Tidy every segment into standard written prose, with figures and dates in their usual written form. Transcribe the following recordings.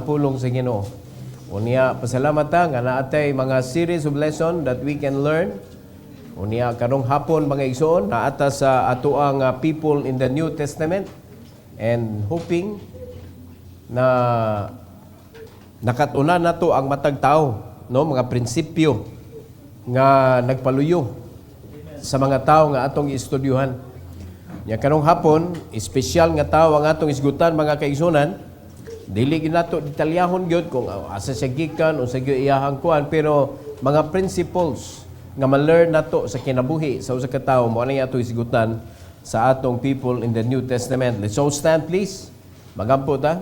pulong sa Ginoo. Unya pasalamat ta nga naatay mga series of lesson that we can learn. Unya karong hapon mga igsoon naata sa atoang people in the New Testament and hoping na nakatuna nato ang matag tao, no, mga prinsipyo nga nagpaluyo sa mga tao nga atong istudyuhan. Nya karong hapon, espesyal nga tao ang atong isgutan mga kaigsunan. Dili ginato detalyahon gyud kung asa siya gikan o sa gyud iyahang kuan, pero mga principles nga ma-learn nato sa kinabuhi sa usa ka tawo mo ana ato isgutan sa atong people in the New Testament. Let's all stand please. Magampo ta.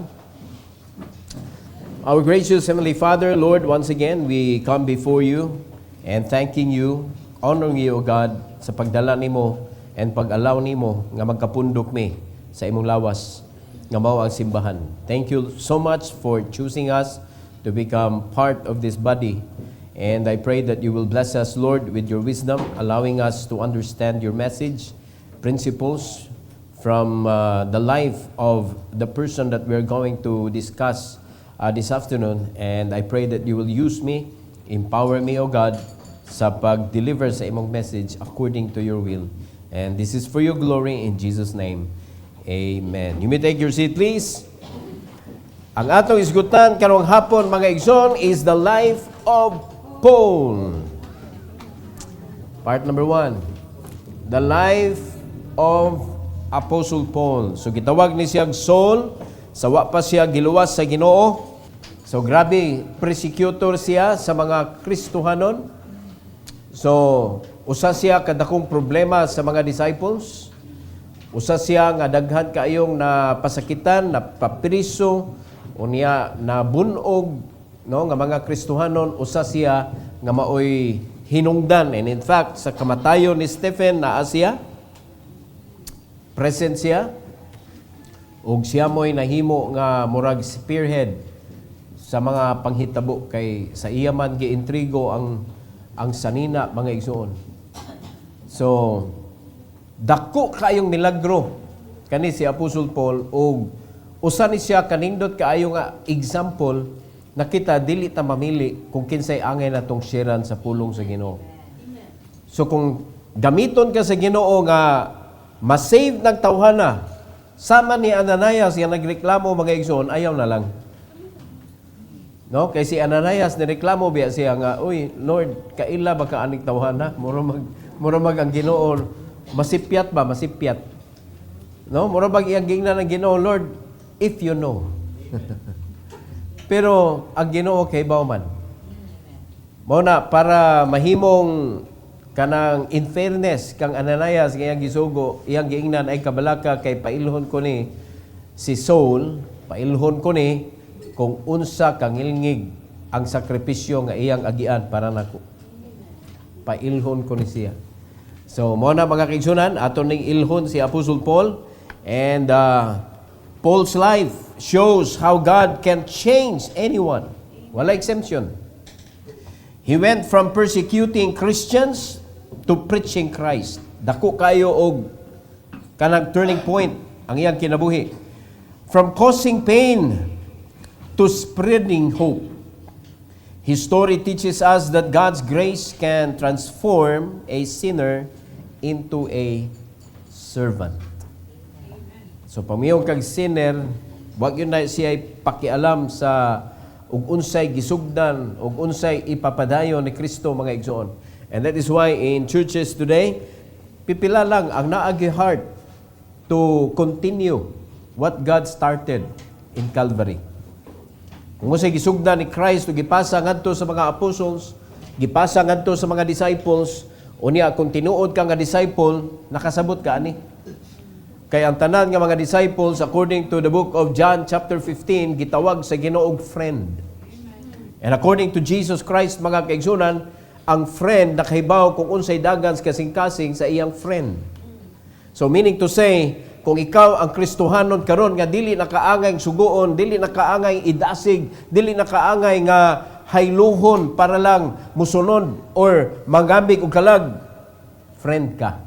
Our gracious Heavenly Father, Lord, once again we come before you and thanking you, honoring you, O God, sa pagdala nimo and pag-allow nimo nga magkapundok mi sa imong lawas nga mao ang simbahan. Thank you so much for choosing us to become part of this body. And I pray that you will bless us, Lord, with your wisdom, allowing us to understand your message, principles from the life of the person that we're going to discuss this afternoon. And I pray that you will use me, empower me, O God, sa pag-deliver sa imong message according to your will. And this is for your glory in Jesus' name. Amen. You may take your seat, please. Ang atong isgutan karong hapon, mga igsoon, is the life of Paul. Part number 1. The life of Apostle Paul. So, gitawag ni siyang Saul. Sawa pa siya giluwas sa Ginoo. So, grabe, persecutor siya sa mga Kristohanon. So, usa siya kadakong problema sa mga disciples. Usa siya nga daghan kaayong napasakitan, napapriso, unya nabunog, no, nga mga Kristohanon. Usa siya nga maoy hinungdan. And in fact, sa kamatayon ni Stephen naa siya, present siya, ug siya mo'y nahimo nga murag spearhead sa mga panghitabo kay sa iya man giintrigo ang sanina mga igsoon. So, dako kayong milagro kani si Apostle Paul ug usa ni siya kanindot kaayo nga example na kita dili ta mamili kung kinsay angay natong sharean sa pulong sa Ginoo. So kung gamiton ka sa Ginoo nga ma-save ng tawhana, sama ni Ananias nga nagreklamo mga igsoon, ayaw na lang. No, kay si Ananias nireklamo biya siya nga, "Uy, Lord, kaila ba ka aning tawhana? Mura mag ang Ginoo masipyat ba, masipyat." No, mura bag iyang gingnan ng Ginoo, "Lord, if you know." Pero ang Ginoo kay bawman. Mao na para mahimong kanang in fairness kang Ananias nga iyang gisugo, iyang giingnan ay kabalaka kay pailhon ko ni si Saul, pailhon ko ni kung unsa kangilngig ang sakripisyo nga iyang agian para nako. Pailhon ko ni siya. So, mo na mga kaigsunan, ato ning ilhon si Apostle Paul. And Paul's life shows how God can change anyone. Wala exemption. He went from persecuting Christians to preaching Christ. Dako kayo og kanang turning point ang iyang kinabuhi. From causing pain to spreading hope. His story teaches us that God's grace can transform a sinner into a servant. So pamiyong kag sinner, wag yun na siya pakialam sa ug unsay gisugdan ug unsay ipapadayon ni Kristo mga igsoon. And that is why in churches today, pipila lang ang naagi heart to continue what God started in Calvary. Kung usay gisugdan ni Christ, gipasa ngadto sa mga apostles, gipasa ngadto sa mga disciples, unya kung tinuod ka nga disciple, nakasabot ka ani. Kaya ang tanan nga mga disciples, according to the book of John chapter 15, gitawag sa Ginoo og friend. And according to Jesus Christ, mga kaigsunan, ang friend nakahibaw kung unsay dagan kasing-kasing sa iyang friend. So meaning to say, kung ikaw ang Kristohanon karon nga dili nakaangay sugoon, dili nakaangay idasig, dili nakaangay nga hayluhon para lang musunod or mangambig og kalag, friend ka.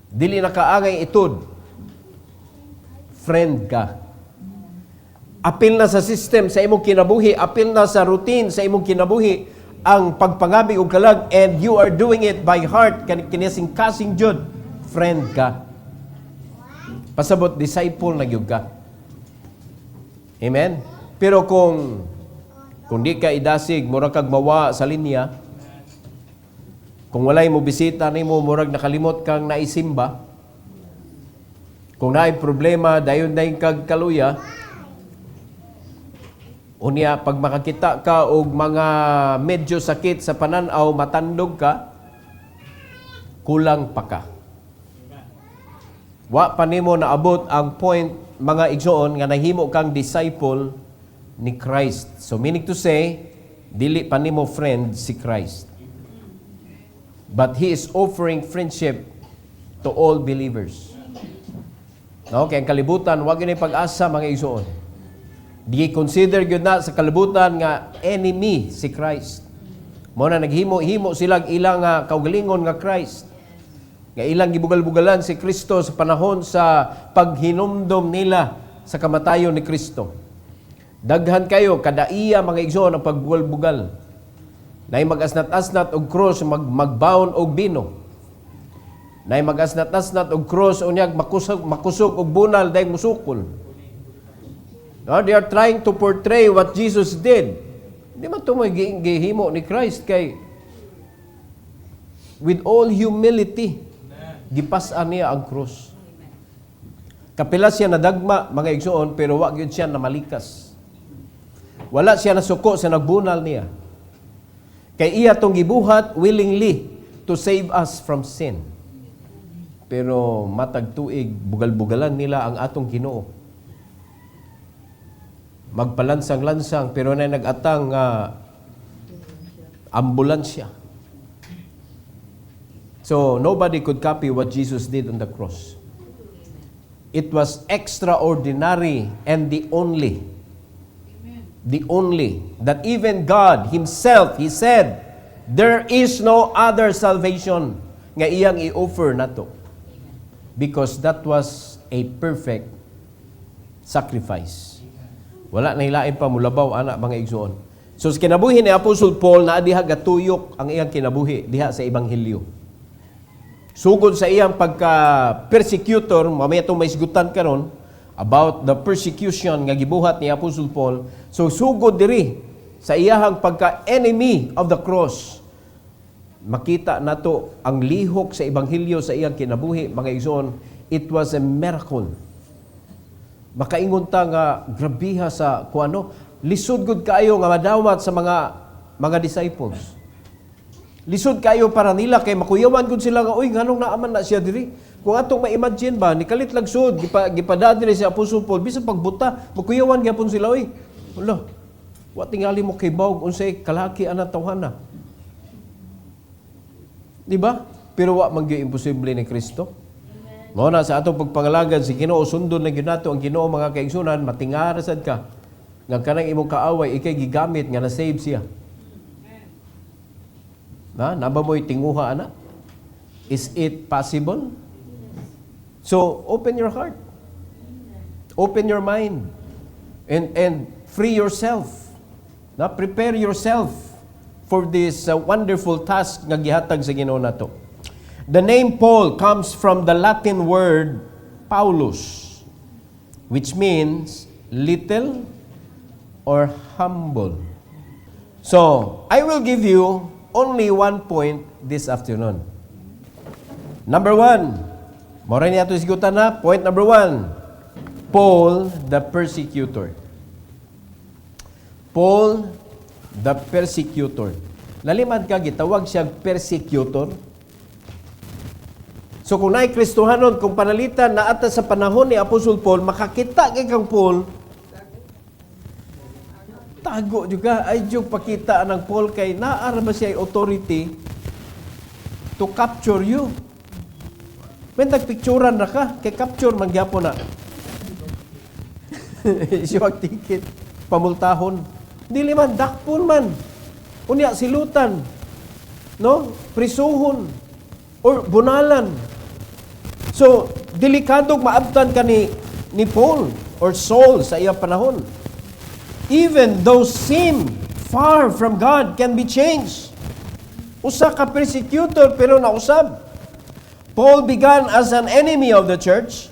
Dili nakaangay itud, friend ka. apil na sa system sa imong kinabuhi, apil na sa routine sa imong kinabuhi, ang pagpangabi og kalag, and you are doing it by heart, kinising kasing jud, friend ka. Pasabot, disciple na gyud ka. Amen? Pero kung di ka idasig, murag kag mawa sa linya, kung walay mo bisita nimo, murag nakalimot kang naisimba, kung naay problema, dayon kag kaluya, unya, pag makakita ka og mga medyo sakit sa pananaw, matandog ka, kulang pa ka. Wa pa nimo naabot ang point, mga igsoon, nga nahimo kang disciple ni Christ. So meaning to say, dili pa nimo friend si Christ. But He is offering friendship to all believers. No, kaya ang kalibutan, wag yun pag-asa, mga igsoon. Di consider gyud na sa kalibutan nga enemy si Christ. Mo na naghimo-himo sila ilang kaugalingon nga Christ. Nga ilang gibugal-bugalan si Kristo sa panahon sa paghinumdom nila sa kamatayon ni Kristo. Daghan kayo kada iya mga igsoon ang pagbugal-bugal. Nay mag-asnat-asnat og cross, magbaon og bino. Nay mag-asnat-asnat og cross unyag makusog og bunal day musukol. No, they are trying to portray what Jesus did. Di man ito gihimo ni Christ kay with all humility, gipas-an niya ang krus. Kapila siya nadagma, mga igsoon, pero wag yun siya namalikas. Wala siya nasuko sa nagbunal niya. Kay iya tong gibuhat willingly to save us from sin. Pero matag tuig, bugal-bugalan nila ang atong Ginoo. Magpalansang-lansang, pero na nag-atang ambulansya. So, nobody could copy what Jesus did on the cross. It was extraordinary and the only, that even God Himself, He said, there is no other salvation nga iyang i-offer nato. Because that was a perfect sacrifice. Wala na hilain pa mulabaw, anak, mga igsoon. So, sa kinabuhi ni Apostle Paul, na diha gatuyok ang iyang kinabuhi, diha sa Ebanghelyo. Sugod sa iyang pagka-persecutor, mamaya itong may sigutan karon about the persecution nga gibuhat ni Apostle Paul. So, sugod diri sa iyahang pagka-enemy of the cross, makita nato ang lihok sa Ebanghelyo sa iyang kinabuhi, mga igsoon. It was a miracle. Makaingon ta nga grabiha sa kuano, lisod gud kaayo nga madawat sa mga disciples. Lisod kaayo para nila kay makuyawan gud sila nga oy nganong naaman na siya diri. Kung atong ma-imagine ba ni kalit lagsod gipadad diri si Apostle Paul bisan pagbuta makuyawan gyapon sila oy. Wala. Wa tingali mo kay bawg unsay kalaki ana tawhana. Di ba? Pero wa man gyud imposible ni Kristo. Mao na sa atong pagpangalagad si Ginoo sundon na gyud nato ang Ginoo, mga kaigsunan, matingar sad ka nga kanang imong kaaway ikay gigamit nga na-save siya. Naba mo'y tinguha ana? Is it possible? So open your heart. Open your mind. And free yourself. Prepare yourself for this wonderful task nga gihatag sa Ginoo nato. The name Paul comes from the Latin word Paulus, which means little or humble. So, I will give you only one point this afternoon. Number 1, mora niya ito isigutan na. Point number 1, Paul the persecutor. Paul the persecutor. Lalimad ka, gitawag siya persecutor. So kung naay Kristohanon, kung panalitan na ata sa panahon ni Apostle Paul, makakita kay kang Paul, tago juga, ay yung pakita ng Paul kay naara ba siya authority to capture you. May nagpicturan na ka, kay capture mangyapon na. Isiyag ticket, pamultahon. Dili man, dakpon man. Unya, silutan. No? Prisuhon. Or bunalan. So, delikadong maabtan ka ni Paul or Saul sa iyang panahon. even those seem far from God can be changed. Usa ka persecutor pero nausab. Paul began as an enemy of the church,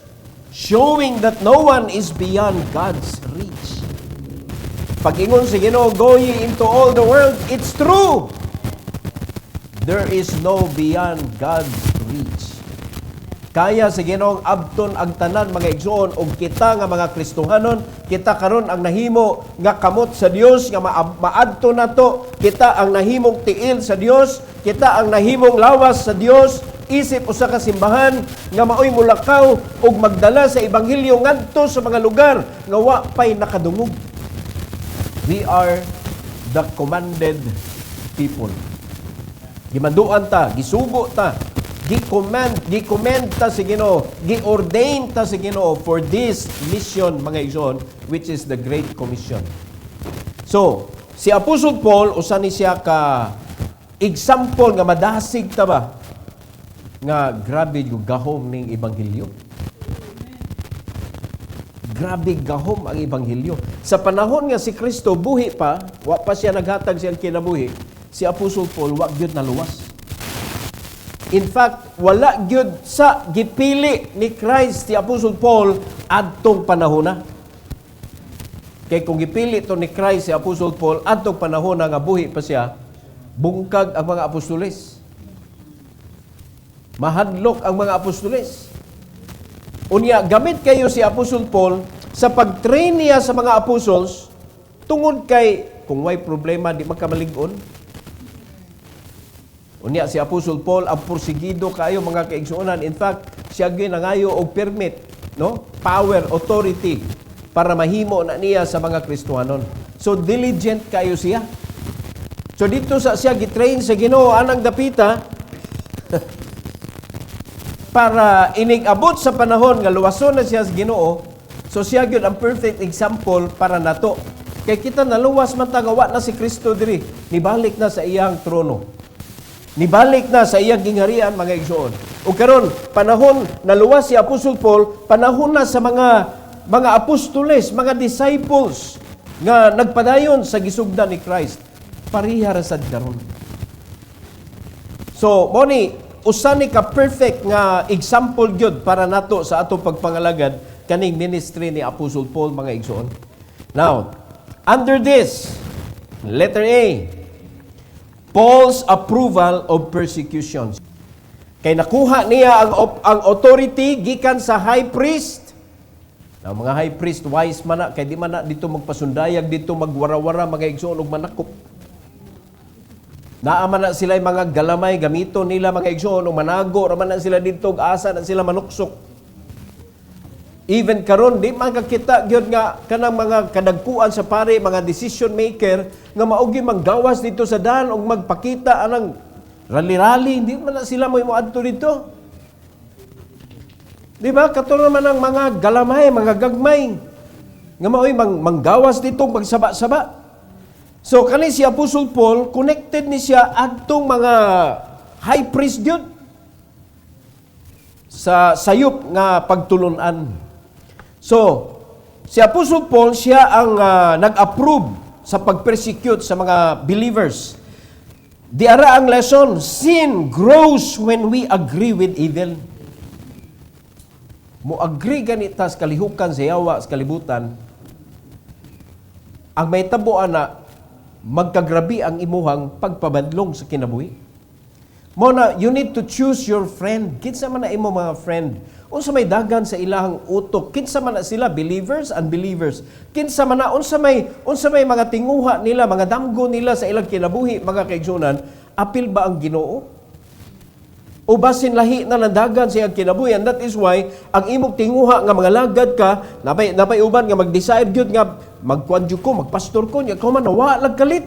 showing that no one is beyond God's reach. Pag-ingon si Ginoo, go ye into all the world, it's true. There is no beyond God's reach. Kaya sa Ginoong abton ang tanan mga igsoon og kita nga mga Kristohanon, kita karon ang nahimo nga kamot sa Dios nga maadto nato, kita ang nahimong tiil sa Dios, kita ang nahimong lawas sa Dios, isip usa ka simbahan nga maoy mulakaw og magdala sa ebanghelyo ngadto sa mga lugar nga wa pay nakadungog. We are the commanded people. Gimanduan ta, gisugo ta, gi-commend ta si Ginoo, gi-ordain ta si Ginoo for this mission mga igsoon, which is the Great Commission. So, si Apostle Paul usa ni siya ka example nga madasig ta ba nga grabe yung gahom ning ebanghelyo. Grabe gahom ang ebanghelyo. Sa panahon nga si Kristo buhi pa, wa pa siya naghatag siyang kinabuhi, si Apostle Paul wa gyud naluwas. In fact, wala gyud sa gipili ni Christ si Apostle Paul adtong panahon. Kay kung gipili to ni Christ si Apostle Paul adtong panahon nga buhi pa siya, bungkag ang mga apostoles. Mahadlok ang mga apostoles. Unya, gamit kayo si Apostle Paul sa pag-train niya sa mga apostles tungod kay kung may problema di magkamalig-on. Unya, si Apostle Paul ang porsigido kayo mga kaigsuonan. In fact, siya ginangayo og permit, no? Power, authority para mahimo na niya sa mga Kristohanon. So diligent kayo siya. So dito sa siya gitrain sa Ginoo anang dapita para inig-abot sa panahon nga luwason na siya sa Ginoo. So siya gyud ang perfect example para nato. Kay kita naluwas man tagawa na si Kristo diri, nibalik na sa iyang trono. Nibalik na sa iyang gingharian mga igsoon. O karon panahon naluwas si Apostle Paul, panahon na sa mga apostoles, mga disciples nga nagpadayon sa gisugdan ni Christ. Parihara sad karon. So, mo ni usa ni ka perfect nga example gyud para nato sa atong pagpangalagad kaning ministry ni Apostle Paul mga igsoon. Now, under this, letter A, Paul's approval of persecutions. Kay nakuha niya ang authority gikan sa high priest. Now, mga high priest, wise man na, kay di man na dito magpasundayag, dito magwara-wara, mga igsoon og manakop. Naaman na sila mga galamay, gamito nila mga igsoon, o manago, raman na sila dito, asa na sila manuksok. Even karon di man kakita gyud nga kanang mga kadagkuan sa pare, mga decision maker nga maugi manggawas dito sa daan og magpakita anang rally-rally, hindi man na sila mo adto dito. Di ba? Katulad man ang mga galamay, mga gagmay nga maoy manggawas dito magsaba-saba. So kani si Apostle Paul connected ni siya adtong mga high priest gyud sa sayop nga pagtulunan. So, si Apostle Paul, siya ang nag-approve sa pag-persecute sa mga believers. Di ara ang lesson, sin grows when we agree with evil. Mo agree ganita sa kalihukan sa yawa, sa kalibutan, ang may tabuan na magkagrabi ang imuhang pagpabadlong sa kinabuhi. Mo na, you need to choose your friend. Kinsa man na imo mga friend. Unsa may dagan sa ilahang utok, kinsa man na sila, believers, unbelievers. Kinsa man na unsa may mga tinguha nila, mga damgo nila sa ilang kinabuhi, mga kaigsunan, apil ba ang Ginoo? O basin lahi na nandagan sa iyang kinabuhi? And that is why ang imong tinguha nga mga lagad ka, napay uban nga mag-decide gyud nga magkuanjo ko, magpastor ko, nya ko man nawa kalit.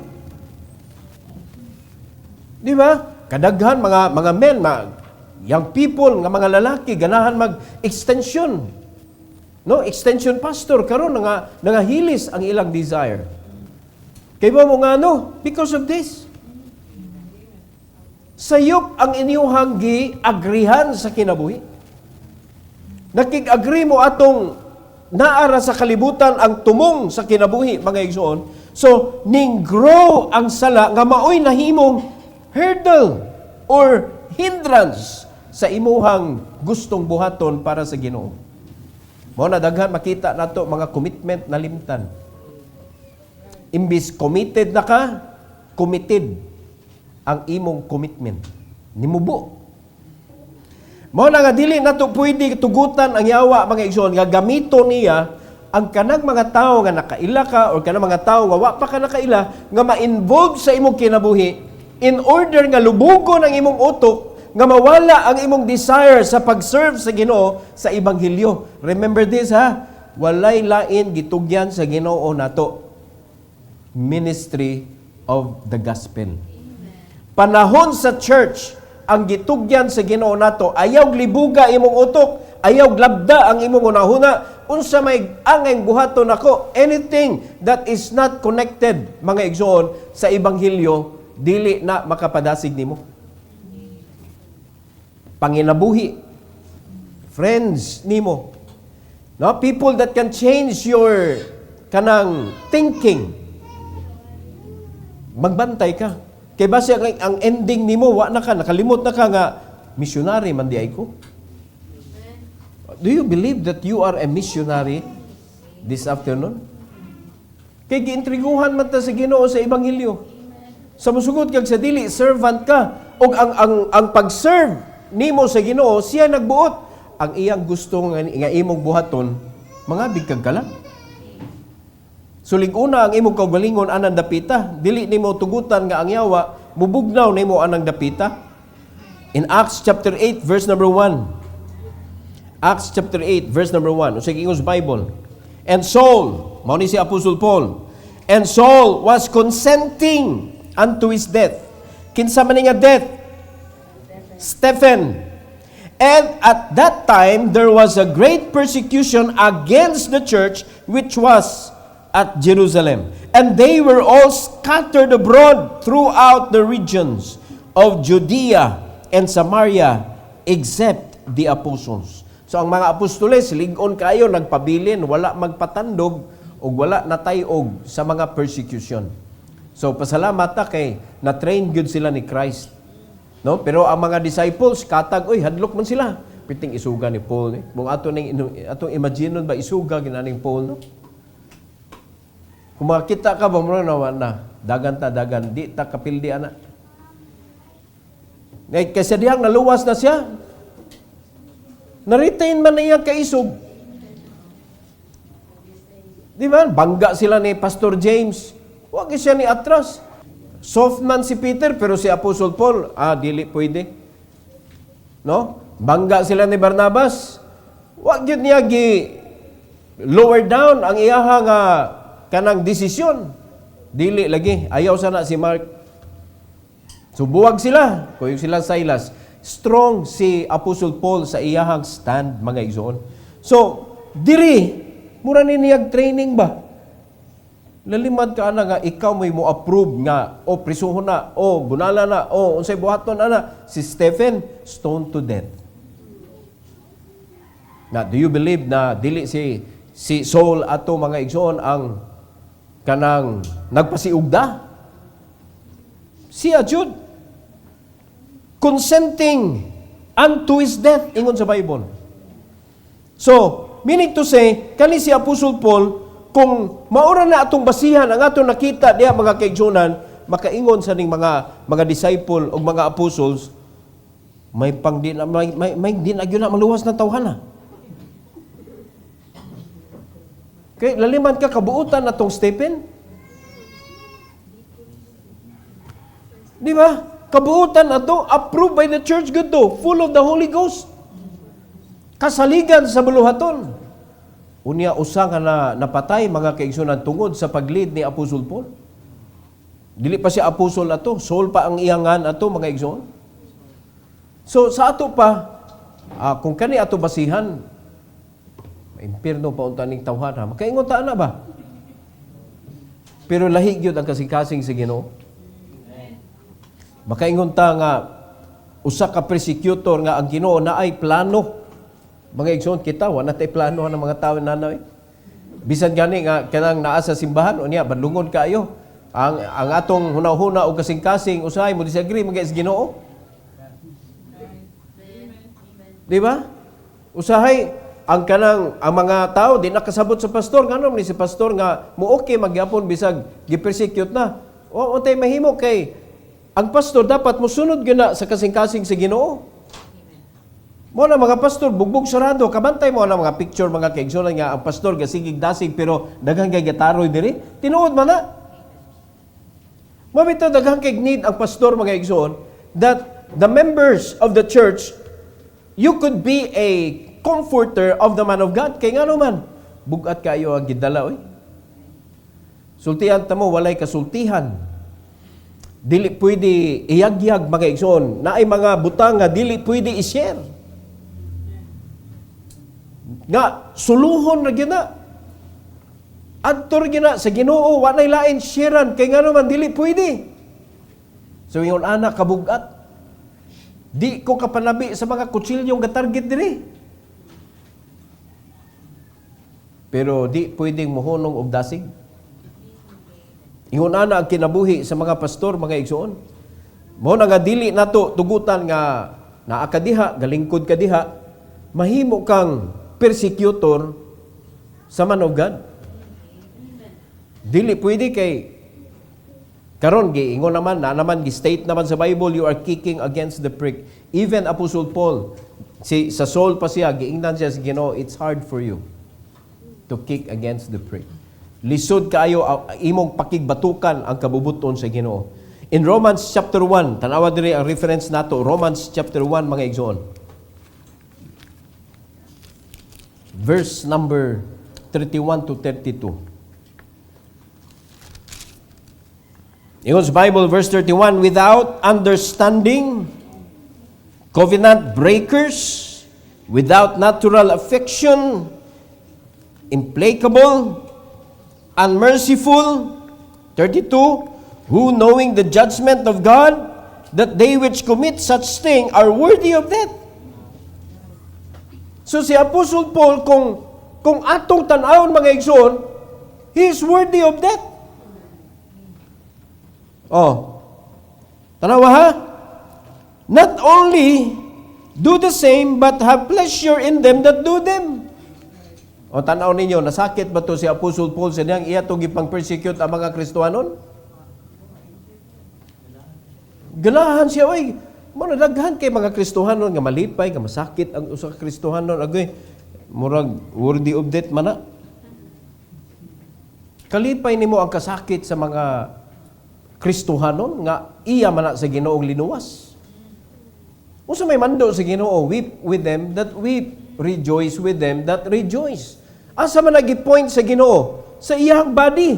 Di ba? Kadaghan mga men, young people, nga mga lalaki, ganahan mag-extension. No? Extension pastor, karon nga hilis ang ilang desire. Kaya mo nga because of this. Sayop ang inyong gi-agrihan sa kinabuhi. Nakig-agree mo atong naara sa kalibutan ang tumong sa kinabuhi, mga igsoon. So, ning grow ang sala nga maoy nahimong hurdle or hindrance sa imuhang gustong buhaton para sa Ginoo. Mao na daghan makita nato mga commitment na limtan. Imbis committed na ka, committed ang imong commitment. Nimubo. Mao na nga dili nato pwede tugutan ang yawa, mga igsoon, nga gamito niya ang kanang mga tao nga nakaila ka o kanang mga tao nga wa pa ka nakaila nga ma-involve sa imong kinabuhi in order nga lubugon ang imong utok nga mawala ang imong desire sa pag-serve sa Ginoo sa ebanghelyo. Remember this, ha? Walay lain gitugyan sa Ginoo nato. Ministry of the gospel. Panahon sa church ang gitugyan sa Ginoo nato, ayaw libuga imong utok, ayaw labda ang imong unahuna, unsa may angay buhaton nako. Anything that is not connected, mga igsoon, sa ebanghelyo, dili na makapadasig nimo. Panginabuhi, friends nimo, no? People that can change your kanang thinking. Magbantay ka. Kay base ang ending nimo wa na ka, nakalimot na ka nga missionary man di ay ko. Do you believe that you are a missionary this afternoon? Kay giintriguhan man ta sa Ginoo sa ebanghelyo. Sa musugod kag sa dili servant ka, og ang pag-serve nimo sa Ginoo siya nagbuot. Ang iyang gusto nga imong buhaton, mga bigkag ka lang. Sulig una ang imong kaugalingon anang dapita, dili nimo tugutan nga ang yawa, mubugnaw nimo anang dapita. In Acts chapter 8 verse number 1. Acts chapter 8 verse number 1. Usig ingos Bible. And Saul, mao ni si Apostle Paul, and Saul was consenting unto his death. Kinsa man nga death? Stephen. And at that time there was a great persecution against the church which was at Jerusalem. And they were all scattered abroad throughout the regions of Judea and Samaria, except the apostles. So ang mga apostoles, ligon kayo, nagpabilin, wala magpatandog, o wala natayog sa mga persecution. So pasalamat ta kay na-train good sila ni Christ. No? Pero ang mga disciples, katag, hadlok man sila. Piting isuga ni Paul. Kung atong imagine ba isuga ginaning Paul, no? Kung makita ka ba mo na dagan, di ta kapildi ana. Kasi diyang naluwas na siya. Na-retain man na iyang kaisog. Di ba? Bangga sila ni Pastor James. Huwag siya ni atras. Soft man si Peter, pero si Apostle Paul, dili pwede. No? Bangga sila ni Barnabas. Huwag yun niya lower down ang iyaha nga kanang desisyon. Dili lagi. Ayaw sana si Mark. Subuwag sila. Kuyog sila Silas. Strong si Apostle Paul sa iyahang stand, mga igsoon. So, diri, mura niyag training ba? Lalimad ka ana nga, ikaw may mo approve nga, o prisuhon na, o bunala na, o unsay buhaton ana, si Stephen, stoned to death. Na, do you believe na dili si Saul ato, mga igsoon, ang kanang nagpasiugda? Siya jud consenting unto his death ingon sa Bible. So, meaning to say, kani si Apostle Paul, kung maura na atong basihan ang atong nakita diha mga kaigsunan, makaingon sa ning mga disciple o mga apostles, may di na gyud na maluwas na tawhana. Kay laliman ka kabuutan natong Stephen. Di ba? Kabuutan ato, approved by the church good to, full of the Holy Ghost. Kasaligan sa buluhaton. Unya usa nga napatay mga kaigsunan tungod sa paglid ni Apostle Paul. Dili pa siya apostle ato, Saul pa ang iyangan ato, mga igsoon. So sa ato pa, kung kani ato basihan, impierno pa unta ning tawhana, makaingon ta na ba? Pero lahi gyud ang kasing-kasing sa Ginoo. Makaingon ta nga usa ka persecutor nga ang Ginoo naay plano. Mga igsoon kita, wala tay plano ng mga tao nanay. Bisan gani nga kanang naa sa simbahan unya badlungon kaayo. Ang atong hunaw-huna o kasing-kasing usahay mo disagree magay sa Ginoo. Di ba? Usahay ang mga tao di nakasabot sa pastor ngano ni si pastor nga mo okay magyapon bisag gi-persecute na. O untay mahimo kay ang pastor dapat mosunod gyud sa kasing-kasing sa Ginoo. Mo na mga pastor bugbog sarado kabantay mo na mga picture mga kaigsunan nga ang pastor gasigig dasig pero daghang kay gataroy diri tinuod man na. Mo bitaw daghang kay need ang pastor mga igsoon that the members of the church you could be a comforter of the man of God. Kay ngano man, bugat kayo ang gidala, oy. Sultihan ta mo, walay kasultihan. Dili pwede iyagyag mga igsoon. Naay mga butang nga dili pwede i-share. Nga, suluhon na gina. Adtor gina sa Ginoo, walay lain sharean. Kay ngano man, dili pwede. So, yung anak kabugat. Di ko kapanabi sa mga kutsilyong gatarget diri. Pero di pwedeng mohunong og dasig. Ingon ana ang kinabuhi sa mga pastor, mga igsoon. Mao na nga dili nato tugutan nga naa ka diha, galingkod ka diha, mahimo kang persecutor sa man of God. Dili pwede kay karon giingon naman na naman gi-state naman sa Bible you are kicking against the prick. Even Apostle Paul sa Saul pa siya giingnan siya sa Ginoo, it's hard for you to kick against the prick. Lisod kaayo imong pakigbatukan ang kabubuton sa Ginoo. In Romans chapter 1, tanawa diri ang reference nato, Romans chapter 1 mga igsoon. Verse number 31 to 32. Ingon sa Bible, verse 31, without understanding, covenant breakers, without natural affection, implacable, unmerciful, 32, who knowing the judgment of God, that they which commit such thing are worthy of death. So si Apostle Paul, kung atong tan-awon mga igsoon, he is worthy of death. Oh, tanawa ha? Not only do the same, but have pleasure in them that do them. O tanaw ninyo, nasakit ba to si Apostle Paul sa niyang iya itong ipang-persecute ang mga Kristohanon? Ganahan siya, oy. Manadaghan kay mga Kristohanon nga malipay, nga masakit ang usa ka Kristohanon. Agoy, murag worthy of death man na. Kalipay nimo ang kasakit sa mga Kristohanon nga iya man na sa Ginoong linuwas. Unsa may mando sa Ginoo, weep with them that weep, rejoice with them that rejoice. Asa man nagi-point sa Ginoo? Sa iyang body.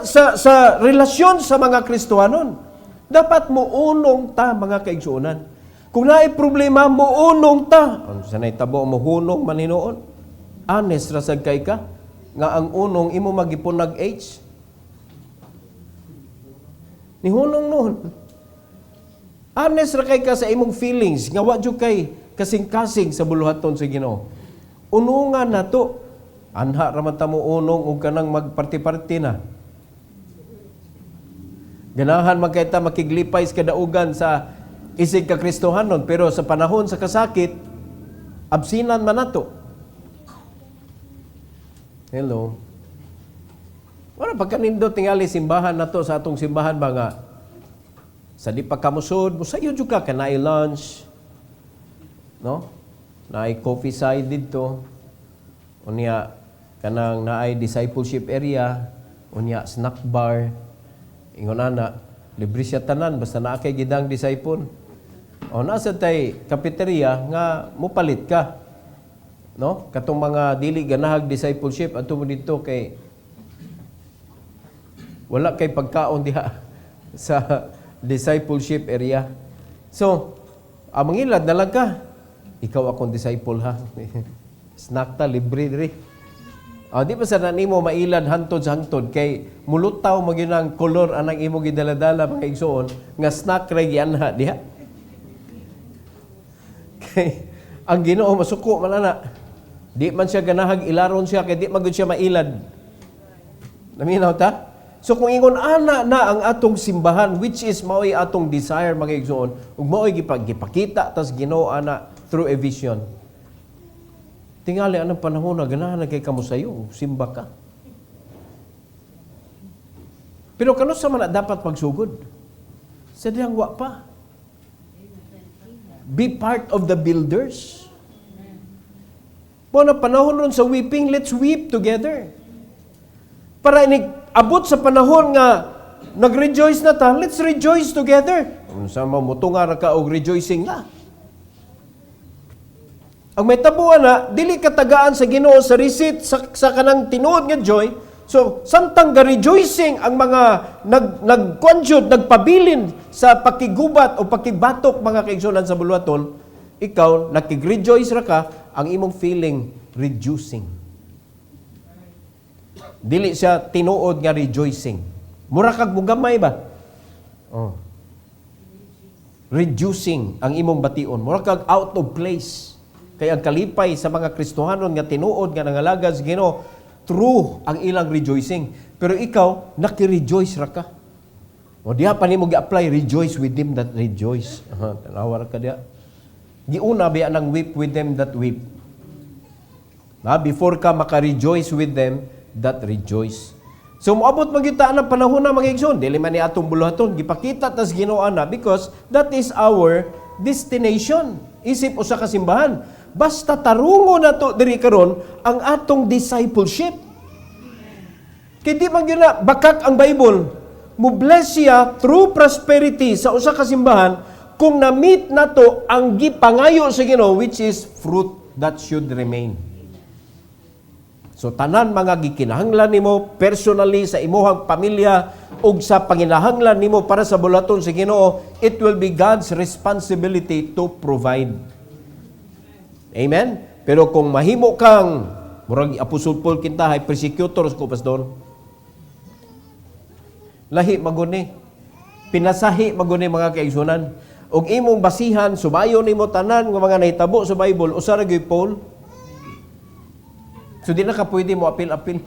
Sa relasyon sa mga Kristohanon. Dapat muunong ta mga kaigsuonan. Kung naay problema, muunong ta. Ano sa naitabo mo hunong maninoon? Honest rasag kay ka nga ang unong imo magipon nag-age. Ni hunong noon. Honest ra kay ka sa imong feelings nga wa jud kay kasing-kasing sa buluhaton sa Ginoo. Unungan nato. Anha ra man ta mo unong ug kanang magparti-parti na. Ganahan magkayta makiglipay sa kadaugan sa isig ka Kristohanon pero sa panahon sa kasakit absinan man nato. Hello. Wala pagkanindot tingali simbahan nato sa atong simbahan ba nga sa di pa kamusod, musayo jud ka kanay lunch. No? Naay coffee side dito. Unya kanang naay discipleship area, unya snack bar. Ingon ana, libre siya tanan basta naa kay gidang disciple. O nasa tay cafeteria nga mupalit ka. No? Katong mga dili ganahag discipleship adto mo dito kay wala kay pagkaon diha sa discipleship area. So, mangilad na lang ka. Ikaw akong disciple ha. Snack ta libre diri. Di pa sa nanimo mailad hantod sa hangtod kay mulutaw maginang kolor anang imo gidaladala mga igsoon nga snack ra gianha diha. Kay ang Ginoo masuko man ana. Di man siya ganahag ilaron siya, kaya di magod siya mailad. Naminaw ta? So kung ingon ana na ang atong simbahan, which is mao'y atong desire, mga igsoon, ug mao'y gipakita, tas Ginoo ana through a vision. Tingali anong panahon na ganahan na kay kamo sayo, simba ka. Pero kano sa man dapat pagsugod? Sadyang wa pa. Be part of the builders. Na panahon ron sa weeping, let's weep together. Para abot sa panahon nga nag-rejoice na ta, let's rejoice together. Sa mamutunga ra ka og rejoicing na. Ang may tabuan na, dili katagaan sa Ginoo sa receipt sa kanang tinuod nga joy. So, samtang ga-rejoicing ang mga nagpabilin sa pakigubat o pakibatok mga kaigsunan sa buluhaton, ikaw, nakig-rejoice ra ka, ang imong feeling, reducing. Dili siya tinuod nga rejoicing. Mura kag mugamay ba? Oh. Reducing ang imong bation. Mura kag out of place. Kaya ang kalipay sa mga Kristohanon nga tinuod nga nangalaga sa Ginoo, true ang ilang rejoicing. Pero ikaw, naki-rejoice ra ka. O diha pa nimo gi-apply, rejoice with them that rejoice. Tanawa ra ka diha. Giuna ba nang weep with them that weep. Before ka maka-rejoice with them that rejoice. So moabot magita ang panahon na mga igsoon, dili man ni atong buluhaton gipakita tas Ginoo ana because that is our destination. Isip usa ka simbahan. Basta tarungo na to diri karon ang atong discipleship. Kaya di man yun na, bakak ang Bible, mo bless siya through prosperity sa usa ka simbahan kung na-meet na to ang gipangayo sa Ginoo, which is fruit that should remain. So tanan mga gikinahanglan nimo personally sa imuhang pamilya ug sa panginahanglan nimo para sa bulaton sa Ginoo, it will be God's responsibility to provide. Amen? Pero kung mahimo kang murag Apostol Paul kintahay persecutors ko pastor, lahi maguni, pinasahi maguni mga kaigsunan, ug imong basihan subayon nimo tanan nga mga nahitabo sa Bible usa ra gyud Paul. So di na ka pwede mo apil-apil.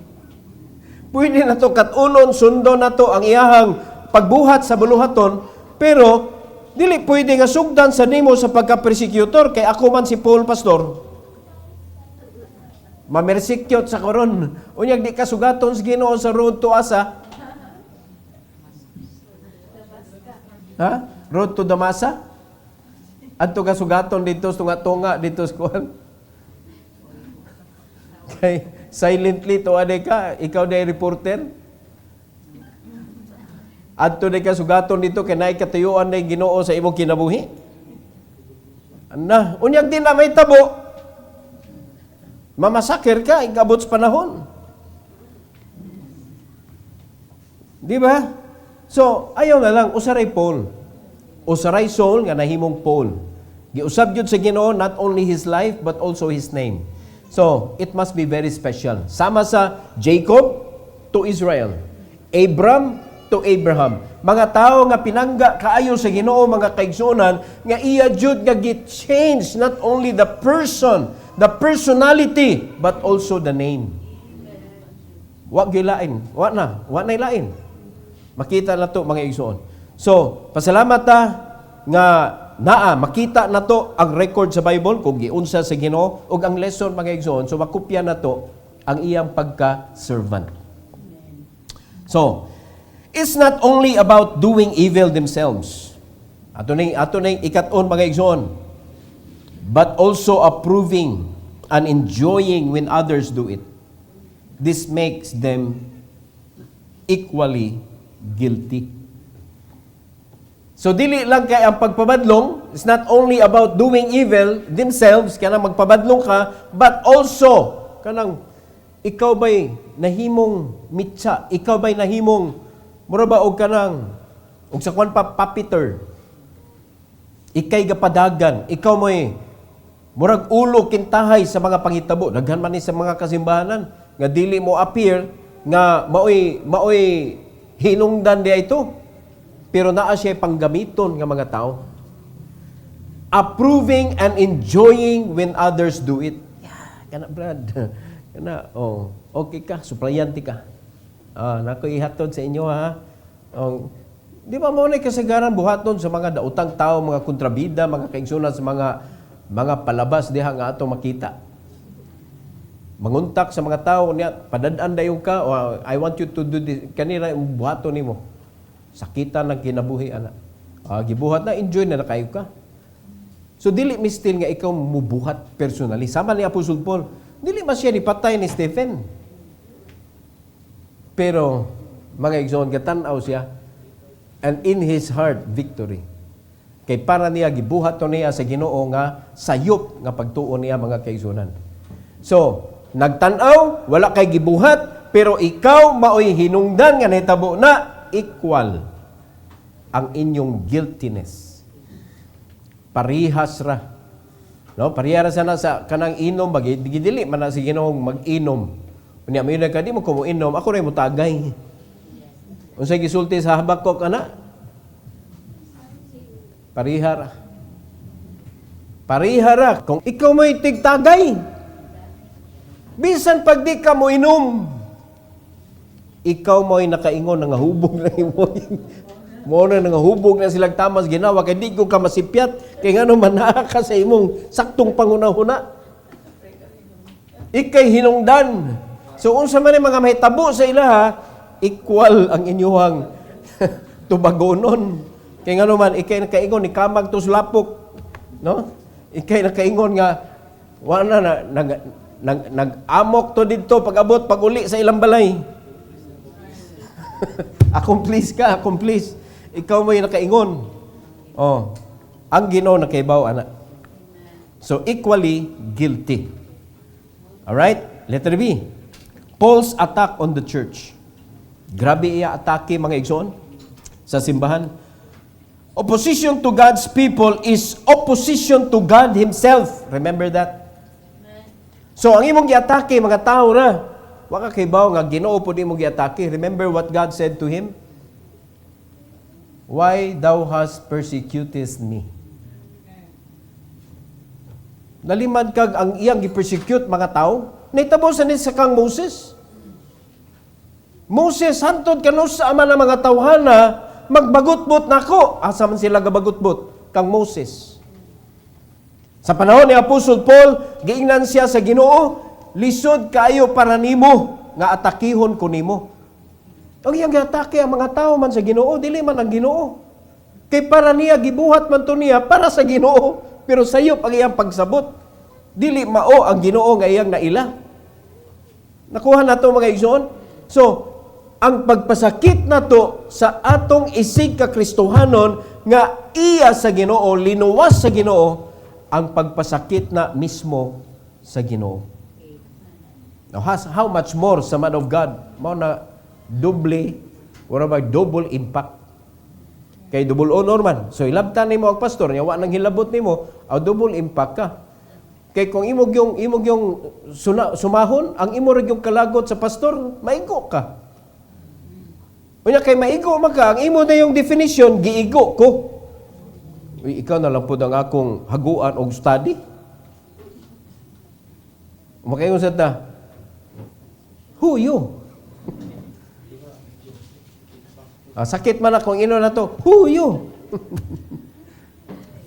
Pwede na to katunon, sundo na to ang iyahang pagbuhat sa buluhaton, pero dili pwede nga sugdan sa nimo sa pagka-persecutor kay ako man si Paul pastor. Mamersikute sa koron. Unyag di ka sugaton sa Ginoo sa road to asa. Ha? Road to Damasa? Adto ka sugaton dito tunga-tunga dito sa kuan. Kay silently to ade ka, ikaw day reporter. Adto day ka sugaton dito kay naay katuyuan day Ginoo sa imong kinabuhi. Ana, unyag din na may tabo. Mamasakir ka igabot sa panahon. Di ba? So, ayaw na lang usaray Paul. Usaray Saul nga nahimong Paul. Giusab gyud sa Ginoo not only his life but also his name. So, it must be very special. Sama sa Jacob to Israel. Abram to Abraham. Mga tao nga pinangga kaayo sa Ginoo mga kaigsunan nga iya jud nga gi-change not only the person, the personality, but also the name. Wa gilain. Wa na lain. Makita na to mga igsoon. So, pasalamat ta nga makita na to ang record sa Bible kung giunsa sa Ginoo ug ang lesson mga igsoon. So makopya na to ang iyang pagka-servant. So, it's not only about doing evil themselves. Ato ning ikaton mga igsoon. But also approving and enjoying when others do it. This makes them equally guilty. So dili lang kay ang pagpabadlong, it's not only about doing evil themselves, kanang magpabadlong ka, but also kanang ikaw ba'y nahimong mitsa, ikaw ba'y nahimong mura ba og kanang og sa kwan pa papiter. Ikay gapadagan, ikaw mo'y murag ulo kintahay sa mga pangitabo, daghan man ni sa mga kasimbahanan nga dili mo appear nga maoy hinungdan dia ito. Pero naa siya panggamiton ng mga tao. Approving and enjoying when others do it. kana Brad. Kana, okay ka, suplayanti ka. Nako ihatod sa inyo ha. Di ba mo na kasagaran buhaton sa mga dautang tao, mga kontrabida, mga kaigsunan sa mga palabas diha nga ato makita. Manguntak sa mga tao niya, padadaan dayon ka, I want you to do this. Kanina buhaton nimo. Sakitan ng kinabuhi ana. Gibuhat na, enjoy na kayo ka. So dili mistil nga ikaw mubuhat personally. Sama ni Apostol Paul, dili man siya nipatay ni Stephen. Pero mga igsoon katanaw siya, and in his heart, victory. Kay para niya, gibuhat to niya sa Ginoo nga sayop nga pagtuon niya mga kaigsunan. So, nagtanaw, wala kay gibuhat, pero ikaw maoy hinungdan nga nahitabo na equal ang inyong guiltiness. Parihas ra. No, parihas na sa kanang inom, gidili man na si Ginoong mag-inom. Unya may ka di mo kumuinom, ako ray mo tagay. Unsay gisulti sa Habakuk ana? Parihara. Parihara. Kung ikaw mo'y tigtagay, bisan pag di ka mo inom, ikaw mo'y nakaingon, nangahubog na imo. Mo na nangahubog na silang tamas ginawa, kaya di ko ka masipyat, kaya nga naman ka sa imong saktong pangunahuna. Ikay hinungdan. So, unsa man yung mga mahitabo sa ilaha, equal ang inyuhang tubagonon. Kaya nga naman, ikay nakaingon, ikamag to sulapok. No? Ikay nakaingon nga, wala na, nag-amok to dito, pag-abot, pag-uli sa ilang balay. Accomplice ka, accomplice. Ikaw mo yung nakaingon. Ang Ginoo nakaibaw, anak. So, equally guilty. Alright? Letter B. Paul's attack on the church. Grabe iya atake mga igsoon sa simbahan. Opposition to God's people is opposition to God Himself. Remember that? So, ang imong giatake, mga tao ra, waka kay bawo nga Ginoo po di mo giatake. Remember what God said to him? Why thou hast persecutest me? Nalimad kag ang iyang gi-persecute mga tao, nahitabo sa ni sa kang Moses. Moses, hantod kanu sa ama ng mga tawhana, magbagutbot nako. Asa man sila gabagutbot? Kang Moses. Sa panahon ni Apostol Paul, giingnan siya sa Ginoo, lisod kayo para nimo, nga atakihon ko nimo. Ang iyang atake ang mga tao man sa Ginoo, dili man ang Ginoo. Kay para niya, gibuhat man to niya, para sa Ginoo, pero sayop ang iyang pagsabot. Dili mao ang Ginoo nga iyang naila. Nakuha na to mga igsoon. So, ang pagpasakit na to sa atong isig ka Kristohanon nga iya sa Ginoo, linuwas sa Ginoo, ang pagpasakit na mismo sa Ginoo. Now, how much more sa man of God? Mao na double impact. Kay double honor man. So, ilabtan nimo ang pastor, niya wa nang hilabot nimo, double impact ka. Kay kung imog yung sumahon, ang imo rig yung kalagot sa pastor, maigo ka. Unya kay maigo maka, ang imo na yung definition, giigo ko. Uy, ikaw na lang po ang akong haguan og study. Makaingon sa ta, who you? Sakit man akong ino na to, who you?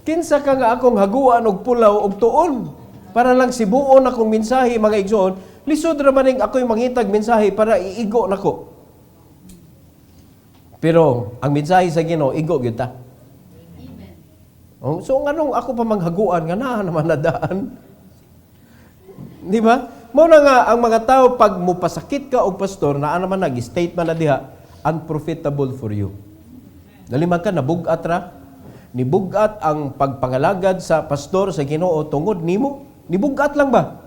Kinsa ka nga akong haguan og pulaw og tuon para lang sibuon akong mensahe mga igsoon, lisod ra maning ako'y manghitag mensahe para iigo nako. Pero ang mensahe sa Ginoo igo gyud ta. So nganong ako pa manghaguan nga naa naman nadaan? Di ba? Mao na nga ang mga tao pag mupasakit ka og pastor naa naman nag-statement na diha unprofitable for you. Nalimang ka nabugat ra. Nibugat ang pagpangalagad sa pastor sa Ginoo tungod nimo. Nibugat lang ba?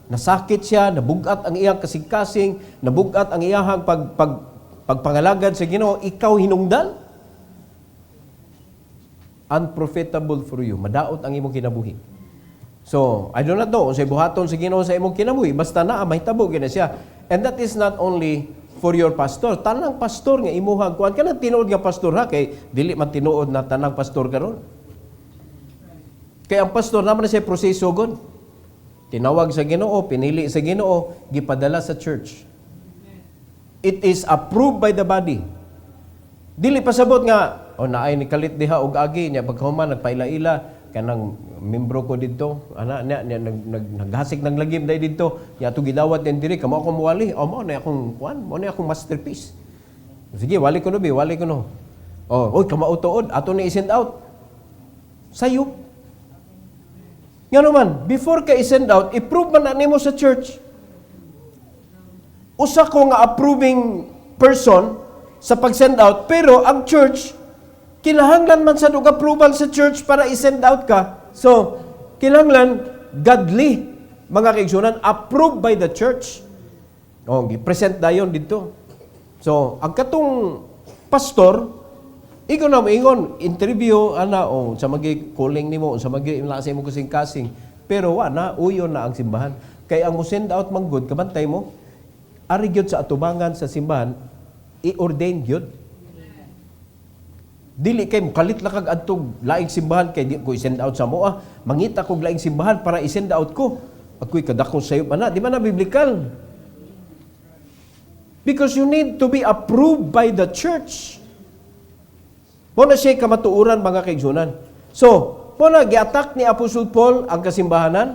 Nasakit siya, nabugat ang iyang kasing-kasing, nabugat ang iyang pagpangalagad sa Ginoo, ikaw hinungdan? Unprofitable for you. Madaot ang imong kinabuhi. So, I do not know, unsay buhaton sa Ginoo sa imong kinabuhi, basta naa mahitabo gina siya. And that is not only for your pastor. Tanang pastor nga imuhang kuan kana tinuod nga pastor ha kay dili man tinuod na tanang pastor karon. Kay ang pastor naman na siya proseso gon. tinawag sa Ginoo, pinili sa Ginoo, gipadala sa church. It is approved by the body. Dili pasabot nga, naay ni kalit diha og agi niya pagkahuman nagpaila-ila kanang membro ko didto, ana niya naghasik ng lagim dai didto, niya to gidawat din diri kamo ako muwali. Mao na akong mo na akong masterpiece. Sige, wali ko no. Oy, kamao tuod, ato ni i-send out. Sayop. Nga naman, before ka i-send out, i-prove man na nimo sa church. Usa ko nga approving person sa pag-send out, pero ang church, kinahanglan man sa approval sa church para i-send out ka. So, kinahanglan, godly, mga kaigsunan, approved by the church. Present dayon dito. So, ang katong pastor, ikaw na maingon, interview, sa magi-calling nimo, sa magi-ilasay mo kasing-kasing. Pero uyon na ang simbahan. Kaya ang mo send out mang good, kabantay mo, ari gyud sa atubangan sa simbahan, i-ordain gyud. Dili kay mukalit lang kag adtong laing simbahan kay di ko i-send out sa mo. Mangita kog laing simbahan para i-send out ko. Ako'y kadakong sayop di man na biblical. Because you need to be approved by the church. Muna siya kamatuuran mga kaigsunan. So, muna gi-attack ni Apostle Paul ang kasimbahanan.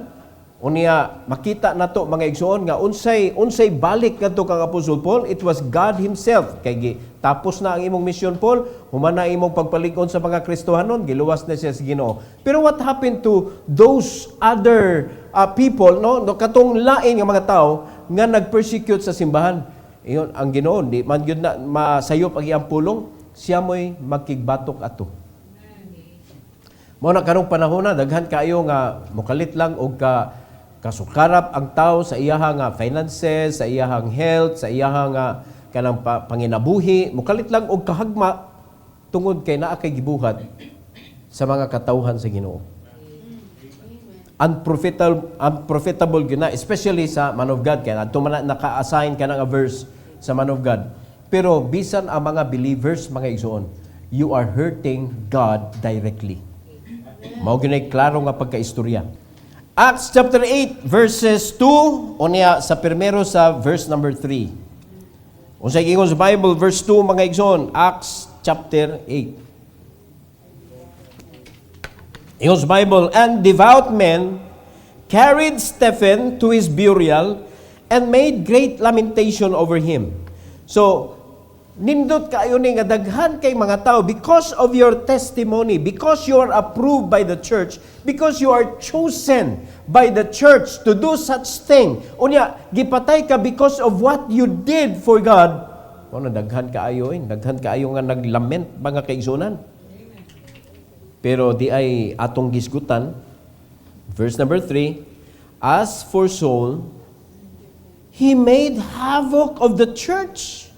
Unya makita nato mga igsoon nga unsay balik ngadto kang Apostle Paul, it was God himself. Kay tapos na ang imong mission Paul, human na imong pagpalig-on sa mga Kristohanon, giluwas na siya sa Ginoo. Pero what happened to those other people, no katong lain nga mga tao nga nag-persecute sa simbahan? Iyon ang Ginoo, di man gyud na masayop ang iyang pulong, siya mo'y magkigbatok ato. Mo na karong panahon na daghan kayo nga mukalit lang og kasukarap ang tao sa iyahang finances, sa iyahang health, sa iyahang kanang panginabuhi, mukalit lang og kahagma tungod kay naa kay gibuhat sa mga katawhan sa Ginoo. Unprofitable gina, especially sa man of God kay adto man naka-assign kanang a verse sa man of God. Pero bisan ang mga believers, mga igsoon, you are hurting God directly. Mao ginay klaro nga pagkaistorya. Acts chapter 8 verses 2 unya sa primero sa verse number 3. Unsay ingon sa Bible verse 2 mga igsoon, Acts chapter 8. Ingon sa Bible, and devout men carried Stephen to his burial and made great lamentation over him. So, nindot kayo ni nga daghan kay mga tao because of your testimony, because you are approved by the church, because you are chosen by the church to do such thing. Unya, gipatay ka because of what you did for God. Daghan kaayo nga naglament mga kaigsunan. Pero di ay atong gisgutan. Verse number 3, as for Saul, he made havoc of the church.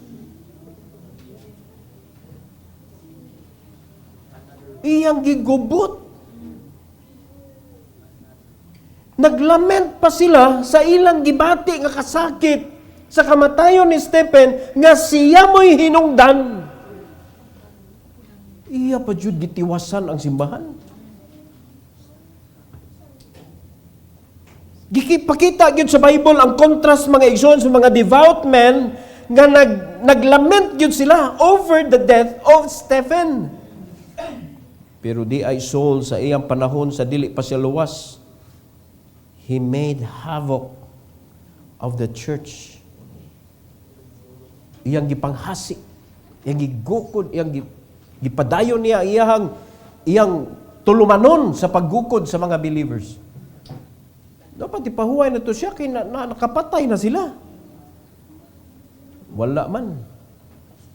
Iyang gigubot. Naglament pa sila sa ilang gibati nga kasakit sa kamatayon ni Stephen nga siya mo'y hinungdan. Iya pa jud gitiwasan ang simbahan. Gikipakita gyud sa Bible ang contrast mga igsoon sa mga devout men nga naglament gyud sila over the death of Stephen. Pero di ay Saul sa iyang panahon sa dili pa siya luwas. He made havoc of the church. Iyang gipanghasi, iyang gigukod, iyang gipadayon niya iyang tulumanon sa paggukod sa mga believers. Dapat ipahuway na to siya kay nakapatay na sila. Wala man.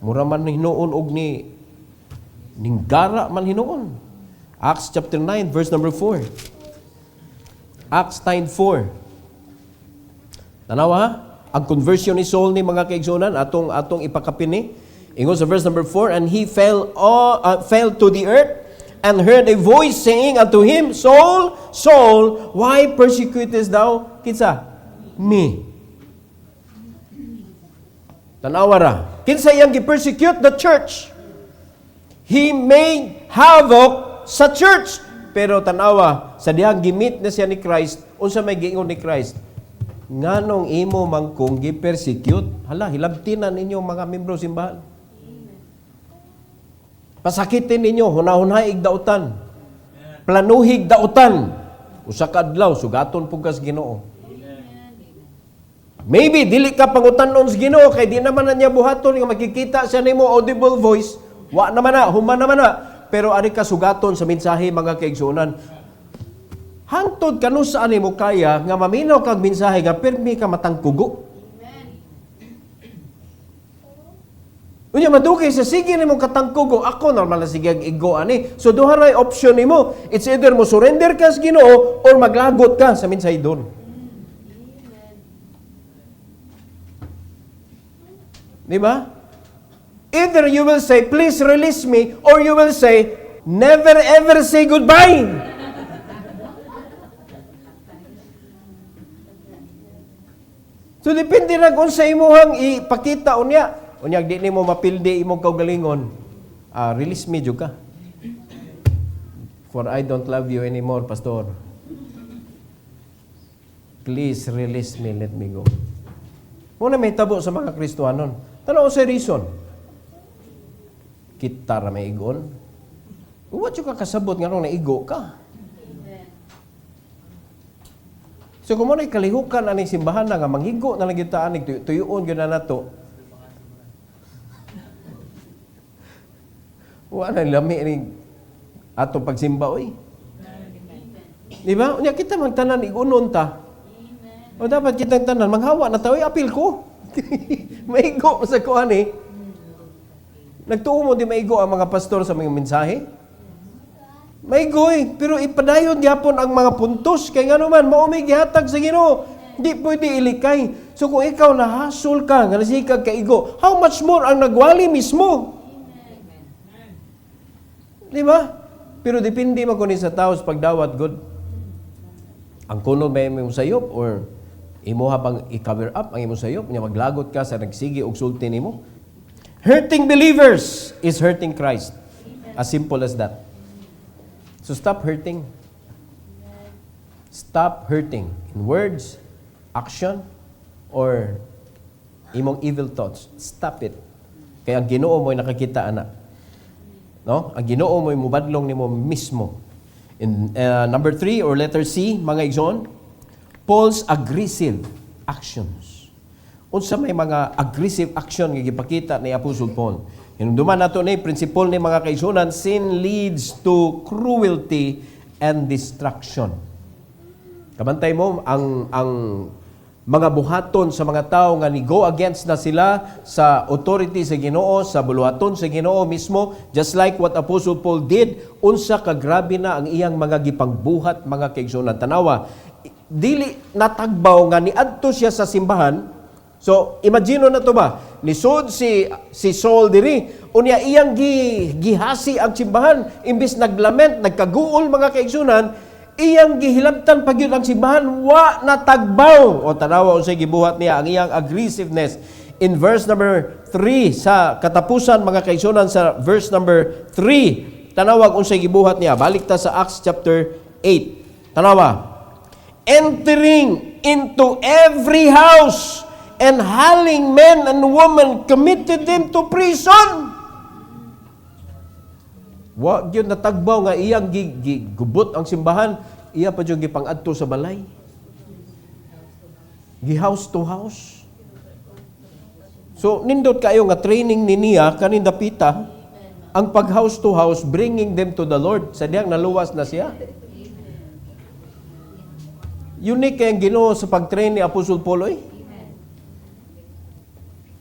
Mura man hinuon og ninggara man hinuon. Acts chapter 9 verse number 4. Acts 9:4. Tanawa ha? Ang conversion ni Saul ni mga kaigsunan atong ipakapini. Ingon sa verse number 4, and he fell to the earth and heard a voice saying unto him, Saul, Saul, why persecutest thou kinsa? Me. Tanawa ra. Kinsa iyang gi-persecute? The church. He made havoc sa church. Pero tanawa, sa dihang gimit na siya ni Christ, unsa may giingon ni Christ? Nganong imo mangkong gi-persecute? Hala, hilabtinan ninyo mga membro simbahan. Pasakitin ninyo, hunahunhay igdautan. Planuhig dautan. Usa ka adlaw, sugaton pugas Ginoo. Maybe dili ka pangutanon sa Ginoo kay di naman na niya buhaton nga makikita siya nimo audible voice. Wa naman na, human naman na. Pero ari ka sugaton sa mensahe mga kaigsuonan. Hangtod kanu saan nimo kaya nga maminaw kag mensahe nga permi ka matangkugo. Unya madugay sa sige nimo katangkugo, ako normal na sige igo ani. So duha ray option nimo. It's either mo surrender ka sa Ginoo or maglagot ka sa mensahe doon. Di ba? Either you will say, please release me, or you will say, never ever say goodbye. So, depende na kung sa imuhang ipakita unya. Unyag, di mo mapildi imong kaugalingon. Release me, jud ka. For I don't love you anymore, Pastor. Please release me, let me go. Muna may tabo sa mga Kristohanon. Tanaw sa reason. Kita ra may igon. Uwat yung kakasabot nga nung naigo ka. So kung mo na ikalihukan aning simbahan na nga manghigo na lang kita aning tuyuon yun na nato. Wala lami ni atong pagsimba oy. Di ba? Unya kita magtanan igunon ta. O dapat kitang tanan manghawa na tayo apil ko. Maigo sa kuan eh. Nagtuo mo di maigo ang mga pastor sa mga mensahe? Maigo eh. Pero ipadayon gyapon ang mga puntos kay ngano man mao may gihatag sa Ginoo. Di pwede ilikay. So kung ikaw nahasol ka nga nasikag kaigo, how much more ang nagwali mismo? Di ba? Pero depende man kung sa tao sa pagdawat good. Ang kuno may imong sayop or imo habang i-cover up ang imong sayop nya maglagot ka sa nagsigi og sulti nimo. Hurting believers is hurting Christ. As simple as that. So stop hurting. Stop hurting in words, action, or imong evil thoughts. Stop it. Kaya ang Ginoo mo'y nakakita ana. No? Ang Ginoo mo'y mubadlong nimo mismo. In number 3 or letter C, mga igsoon, Paul's aggressive actions. Unsa may mga aggressive action nga gipakita ni Apostle Paul. Hinumduman nato ni principle ni mga kaigsuonan, sin leads to cruelty and destruction. Kabantay mo ang mga buhaton sa mga tao nga ni go against na sila sa authority sa Ginoo, sa buluhaton sa Ginoo mismo, just like what Apostle Paul did, unsa ka grabe na ang iyang mga gipangbuhat mga kaigsuonan. Tanawa, dili natagbaw nga niadto siya sa simbahan. So, imagine na to ba? Nisod si Saul diri, unya iyang gihasi ang simbahan, imbis naglament, nagkaguol mga kaigsunan, iyang gihilabtan pagyud ang simbahan, wa natagbaw. O tanawa unsay gibuhat niya ang iyang aggressiveness. In verse number 3 sa katapusan mga kaigsunan sa verse number 3, tanawag unsay gibuhat niya. Balik ta sa Acts chapter 8. Tanawa. Entering into every house and hailing men and women, committed them to prison. Wa gyud natagbaw nga iyang gigubot ang simbahan, iya pa jud gipang-adto sa balay. Gi house to house. So nindot kayo nga training ni niya kanin dapita ang pag house to house, bringing them to the Lord. Sa diyang naluwas na siya. Unique kayang Ginoo sa pag-train ni Apostle Paul oy.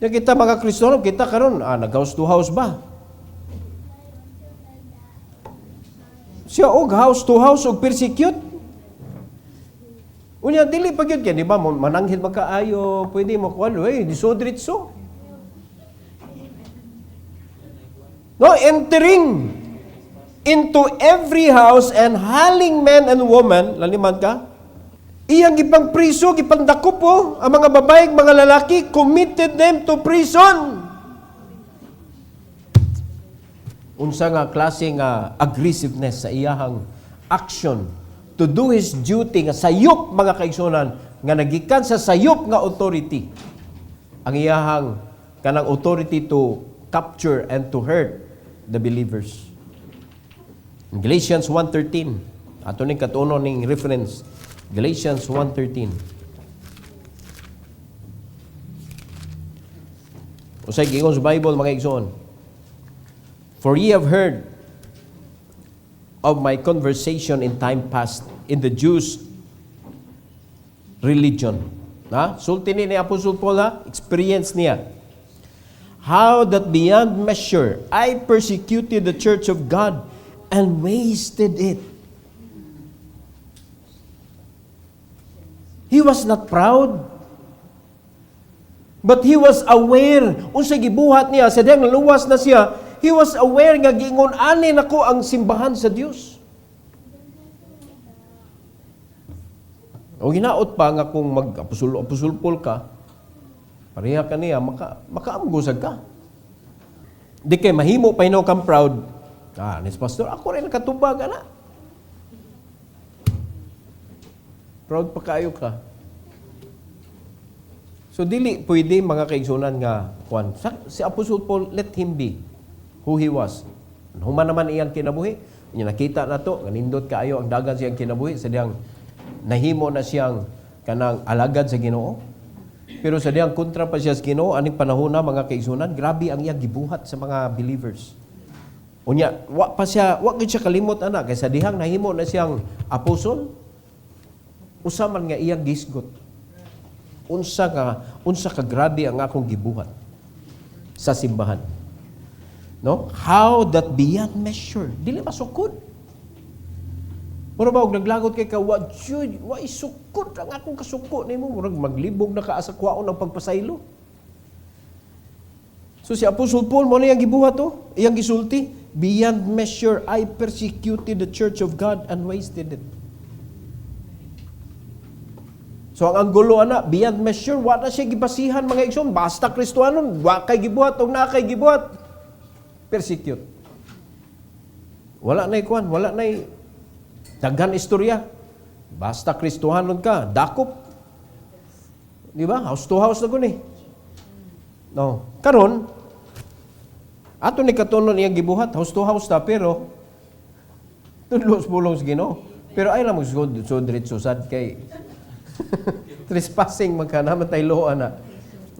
Yung kita mga Kristiyano, kita karon nag-house to house ba? Siya og house to house og persecute. Unya dili pa gyud kay di ba mananghid magkaayo, pwede mo kuan disodritso. No, entering into every house and hailing men and women, laliman ka? Iyang gipang priso, gipang dakop po, ang mga babae, mga lalaki, committed them to prison. Unsa nga klase nga aggressiveness sa iyahang action to do his duty nga sayop mga kaigsunan nga nagikan sa sayop nga authority. Ang iyahang kanang authority to capture and to hurt the believers. Galatians 1:13. Ato ning katuno ning reference. Galatians 1:13. Usay giingon sa Bible mga igsoon. For ye have heard of my conversation in time past in the Jews' religion. Na? Sulti ni Apostle Paul ha? Experience niya. How that beyond measure I persecuted the church of God and wasted it. He was not proud, but he was aware. Unsa gibuhat niya, sa diyang luwas na siya, he was aware nga giingon ani nako ang simbahan sa Dios. O ginaot pa nga kung mag-apusul-apul ka, pareha ka niya, makaamgusag ka. Di kay mahimo pa ino kang proud. Nis pastor, ako rin nakatubag na. Proud pa kayo ka. So dili pwede mga kaigsunan nga kwan. Si Apostle Paul, let him be who he was. Human naman iyang kinabuhi. Inya nakita na to, nindot kaayo ang dagan siyang kinabuhi sa diyang nahimo na siyang kanang alagad sa Ginoo. Pero sa diyang kontra pa siya sa Ginoo, aning panahon na mga kaigsunan, grabe ang iyang gibuhat sa mga believers. Unya, wa gid siya kalimot ana kay sa dihang nahimo na siyang apostol. Usaman nga iyang gisgot. Unsa ka grabe ang akong gibuhat sa simbahan. No? How that beyond measure. Dili masukod. Mura ba, og naglagot kay ka, wa isukod ang akong kasuko nimo, murag maglibog na ka sa kwaon ang pagpasaylo. So si Apostle Paul mo na yung gibuhat to, iyang gisulti, beyond measure I persecuted the church of God and wasted it. So ang anggulo ana, beyond measure, wa na siya gibasihan mga igsoon, basta Kristohanon, wa kay gibuhat o na kay gibuhat, persecute. Wala na ikuan, wala na daghan istorya. Basta Kristohanon ka, dakop. Di ba? House to house na guni. No. Karon, ato ni katunon iyang gibuhat, house to house ta, pero tudlos bulong sa Ginoo. Pero ay lang so diretso sad kay trespassing magkanaman tay loa na.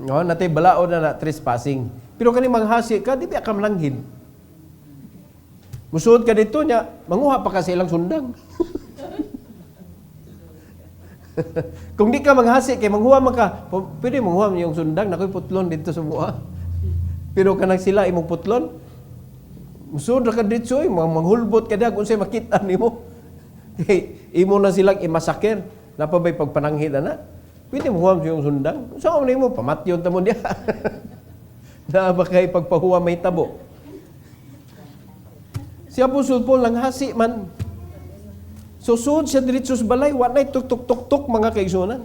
No, natay balaod na trespassing. Pero kani manghasi ka, di ba ka mananghid? Musud ka dito niya, manguha pa ka sa ilang sundang. Kung di ka manghasi, kay manghuha man ka, pwede manghuha yung sundang, nakoy putlon dito sa buha. Pero kanang sila imong putlon, musud ka dito, manghulbot ka dyan, kung sa'y makita nimo. Imo na silang imasakir, napabay pagpananghid na. Pwede manghuha yung sundang. Saan mo, pamatyon tamo niya. Na ba kay pagpahuwa may tabo. Si Apostle Paul lang hasi man. Susud siya diretso sa balay, wa nay tuk-tuk-tuk mga kaigsunan.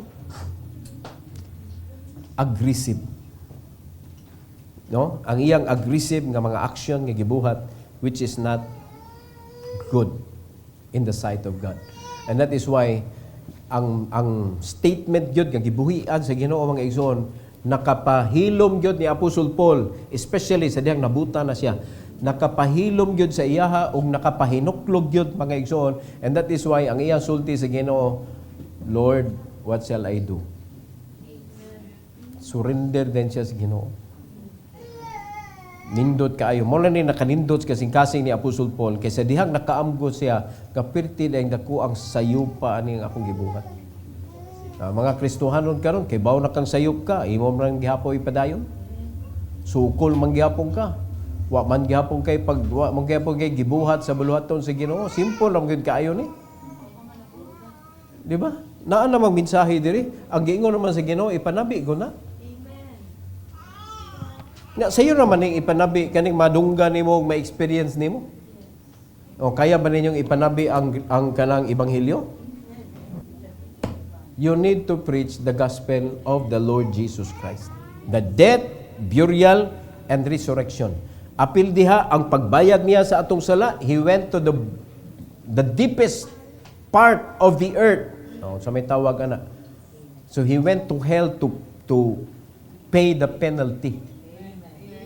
Aggressive. No? Ang iyang aggressive nga mga action nga gibuhat which is not good in the sight of God. And that is why ang statement gyud nga gibuhian sa Ginoo mga igsoon nakapahilom gyud ni Apostle Paul, especially sa diyang nabuta na siya. Nakapahilom gyud sa iyaha ug nakapahinuklog gyud mga igsoon, and that is why ang iyang sulti sa Ginoo, Lord, what shall I do? Surrender din siya sa Ginoo. Nindot kaayo. Mo na ni nakanindot kasing-kasing ni Apostle Paul kaysa dihang nakaamgo siya kapirti dahil dako ang sayupa aning akong gibuhat. Mga Kristohanon karon kay baw na kang sayop ka, imo man gihapoy padayon. Sukol man gihapon ka. Wa man gihapon kay wa man gihapon kay gibuhat sa buluhaton sa Ginoo. Simple lang gyud kaayo ni. Di ba? Naa namang mensahe diri, ang giingon naman sa Ginoo ipanabi ko na. Nga sayo naman ning ipanabi kaning madunggan nimo ug ma-experience nimo. O kaya ba ninyong ipanabi ang kanang ebanghelyo? You need to preach the gospel of the Lord Jesus Christ. The death, burial, and resurrection. Apil diha ang pagbayad niya sa atong sala, He went to the the deepest part of the earth. Sa may tawag ana. So he went to hell to pay the penalty.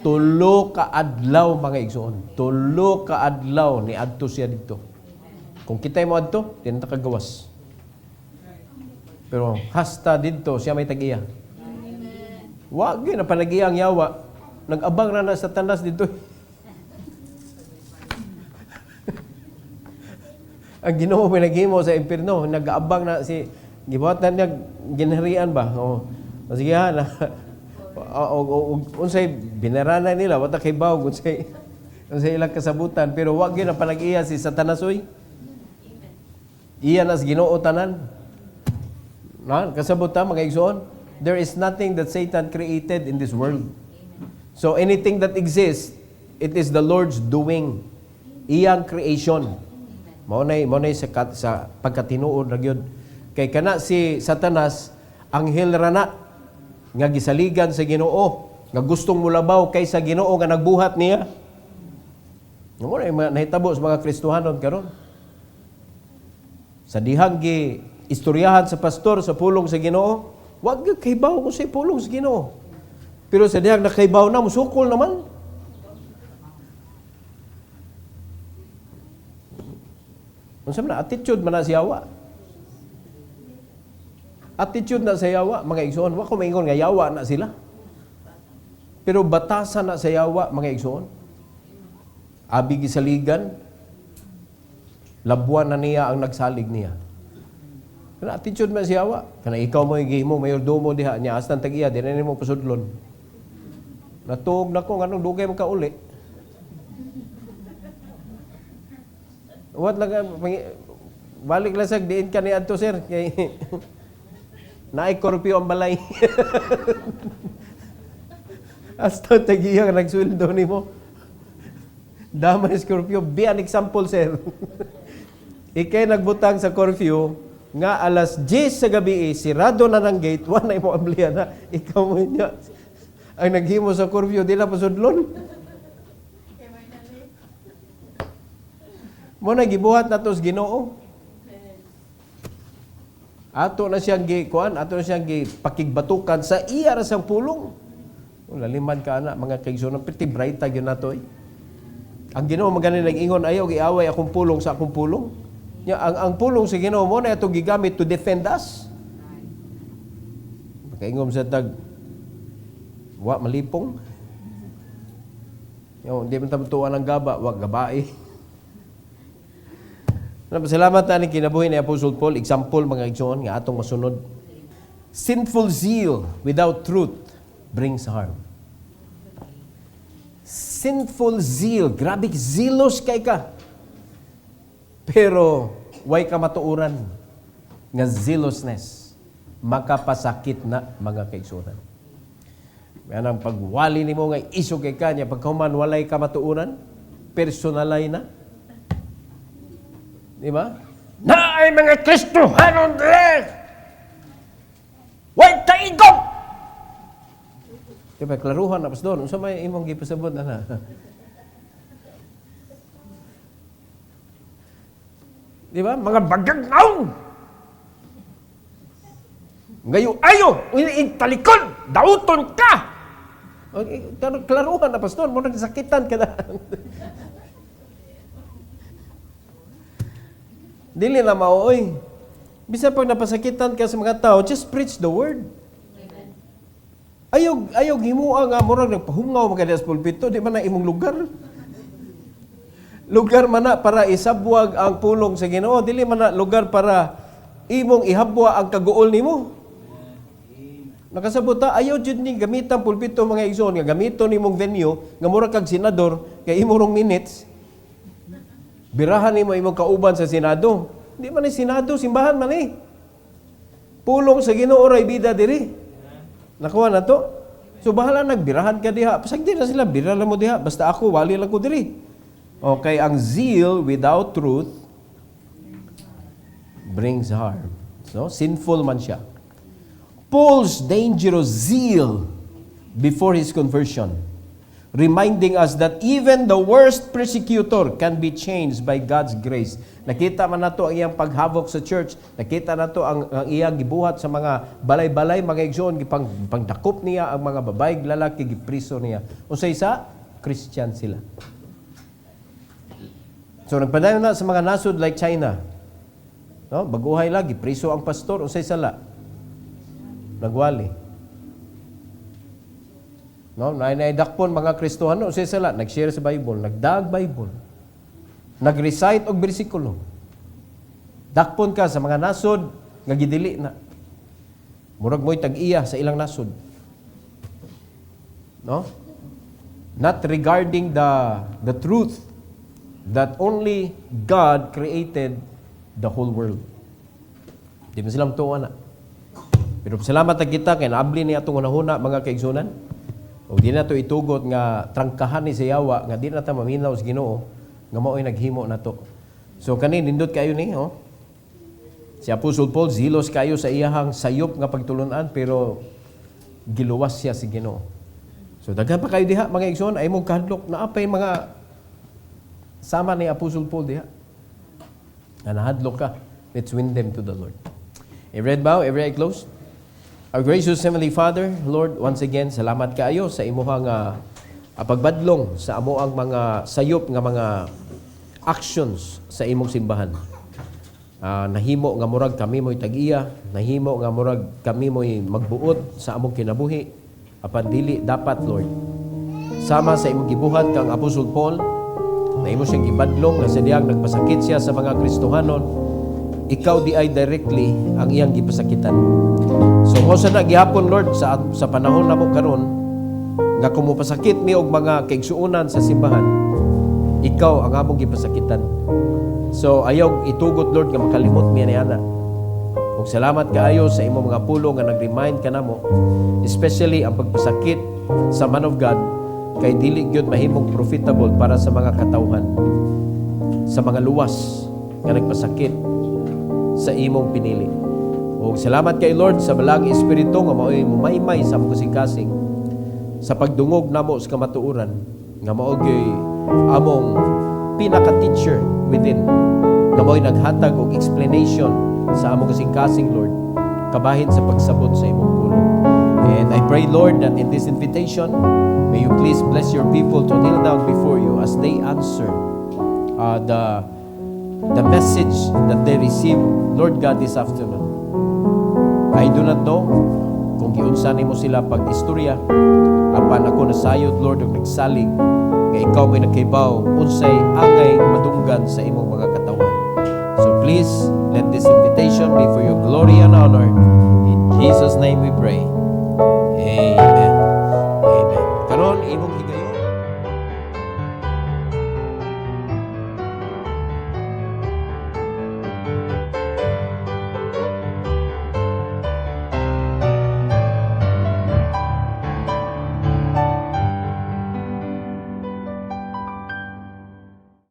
Tulo ka adlaw mga igsoon. Tulo ka adlaw ni adto siya dito. Kung kitay mo adto, di na kagawas. Pero hasta dito siya may tag-iya. Wag gyud na panag-iyang yawa. Nag-abang na sa tanas dito. Ang Ginoo may naghimo sa impierno, nag-aabang na si gibuhat na niya ginharian ba? Sige ha na. Unsay binarana nila wata kay baw unsay ilang kasabutan pero wag gyud na panag-iya si Satanas oy. Iyan as Ginoo tanan. Kasabutan mga igsoon, there is nothing that Satan created in this world. So anything that exists, it is the Lord's doing. Iyang creation. Maunay sa pagkatinuod ra gyud. Kay kana si Satanas anghel ra na nga gisaligan sa Ginoo, nga gustong mulabaw kay sa Ginoo nga nagbuhat niya. Mo nahitabo sa mga Kristohanon karon. Sa dihang gi istoryahan sa pastor sa pulong sa Ginoo, wag gyud kaybaw kung sa pulong sa Ginoo. Pero sa dihang nakaybaw na musukol naman. Unsa man attitude man na siyawa. Attitude na sa yawa, mga igsoon. Wa ko maingon nga yawa na sila. Pero batasan na sa yawa, mga igsoon. Abi gisaligan, labuan na niya ang nagsalig niya. Kana attitude man sa yawa. Kana ikaw mo igihimo mayordomo diha niya astan tag-iya dinay mo pasudlon. Natuog na ko nganong dugay man ka uli. Wat lang balik lang sa diin ka ni adto sir kay naay korpyo ang balay. Hasta tag-iya nagsweldo nimo. Damay Scorpio, be an example sir. Ikay nagbutang sa curfew nga alas 10 sa gabi sirado na ng gate, wala mo ambliya na. Ikaw mo niya ang naghimo sa curfew, di na pasudlon. Mo na gibuhat na to sa Ginoo. Ato na siyang gikuan, ato na siyang pakigbatukan sa iya ra sang pulong. Laliman ka na mga kaigsoon, pretty bright gyud nato. Ang Ginoo magani nag-ingon ayaw giaway akong pulong sa akong pulong. Ang pulong sa Ginoo mo na ito gigamit to defend us. Makaingom sa tag wa malipong. Di man tabutuan ang gaba, wa gabae. Salamat na ni kinabuhi ni Apostle Paul. Example, mga igsoon, nga atong masunod. Sinful zeal without truth brings harm. Sinful zeal. Grabe, zealous kay ka. Pero, way ka matuuran nga zealousness. Makapasakit na mga kaigsunan. Yan ang pagwali ni mo nga iso kay kanya. Pagkahuman, walay ka matuuran. Personalay na. Di ba? Na ay mga Kristohanon dire! Way kaigop! Diba, klaruhan na pas doon. Unsa may imong gipasabot na. Di ba? Mga bagagnaw! Ngayon ayo! Talikod! Dauton ka! Klaruhan na pas doon. Muna sakitan ka na. Dili na maoy. Bisa pag napasakitan ka sa mga tao, just preach the word. Ayaw himuha nga murag nagpahungaw mga sa pulpito, di man na imong lugar. Lugar man na para isabwag ang pulong sa Ginoo, dili man na lugar para imong ihabwa ang kaguol nimo. Nakasabot ta ayaw jud ni gamitan pulpito mga igsoon nga gamiton nimong venue nga murag kag senador kay imong minutes. Birahan ni mo imong kauban sa Senado. Hindi man ni Senado, simbahan man eh. Pulong sa Ginoo ray bida diri. Nakuha na to. So bahala nagbirahan ka diha. Pasagdi na sila, bira lang mo diha. Basta ako, wali lang ko diri. Okay, ang zeal without truth brings harm. So, sinful man siya. Paul's dangerous zeal before his conversion reminding us that even the worst persecutor can be changed by God's grace. Nakita man nato ang iyang paghavok sa church, nakita nato ang iyang gibuhat sa mga balay-balay, mga igsoon, pangdakop niya ang mga babae, lalaki, gipriso niya. Unsay sa Christian sila. So nagpadayon na sa mga nasod like China. No, baguhay lagi, priso ang pastor, unsay sala? Nagwali. No, naidakpon mga Kristohano, unsay sala? Nag-share sa Bible, nagdag Bible. Nag-recite og bersikulo. Dakpon ka sa mga nasod nga gidili na. Murag mo'y tag-iya sa ilang nasod. No? Not regarding the truth that only God created the whole world. Di mo silang tuwa na. Pero salamat na kita kay naabli ni atong hunahuna mga kaigsunan. O di na to itugot nga trangkahan ni sa yawa nga di na ta maminaw sa Ginoo nga mao'y naghimo na to. So kani nindot kayo ni si Apostle Paul zilos kayo sa iyahang sayop nga pagtulunan pero giluwas siya si Ginoo. So daghan pa kayo diha mga igsoon ay mo kahadlok na apay mga sama ni Apostle Paul diha. Na nahadlok ka. Let's win them to the Lord. Every head bow, every eye closed. Our gracious Heavenly Father, Lord, once again, salamat kaayo sa imuhang pagbadlong sa amo ang mga sayop nga mga actions sa imong simbahan. Nahimo nga murag kami mo'y tag-iya, nahimo nga murag kami mo'y magbuot sa among kinabuhi, apan dili dapat, Lord. Sama sa imong gibuhat kang Apostle Paul, na imo siyang gibadlong nga sadyang nagpasakit siya sa mga Kristohanon, ikaw di ay directly ang iyang gipasakitan. So mo sa gihapon, Lord, sa panahon na mo karon nga kumupasakit mi og mga kaigsuonan sa simbahan, ikaw ang among gipasakitan. So ayaw itugot, Lord, nga makalimot mi ana. Ug salamat kaayo sa imong mga pulo nga nag-remind kanamo, especially ang pagpasakit sa man of God kay dili gyud mahimong profitable para sa mga katawhan, sa mga luwas nga nagpasakit sa imong pinili. Ug salamat kay Lord sa balang espiritu nga mao'y mumaymay sa among kasing-kasing sa pagdungog namo sa kamatuoran nga mao gyud among pinaka-teacher within nga mao'y naghatag og explanation sa among kasing-kasing, Lord, kabahin sa pagsabot sa imong pulong. And I pray, Lord, that in this invitation, may you please bless your people to kneel down before you as they answer the message that they receive, Lord God, this afternoon. I do not know kung giunsa nimo sila pag-istorya, apan ako nasayod, Lord, og nagsalig nga ikaw may nagkaibaw unsay angay madunggan sa imong mga katawan. So please, let this invitation be for your glory and honor. In Jesus' name we pray. Amen.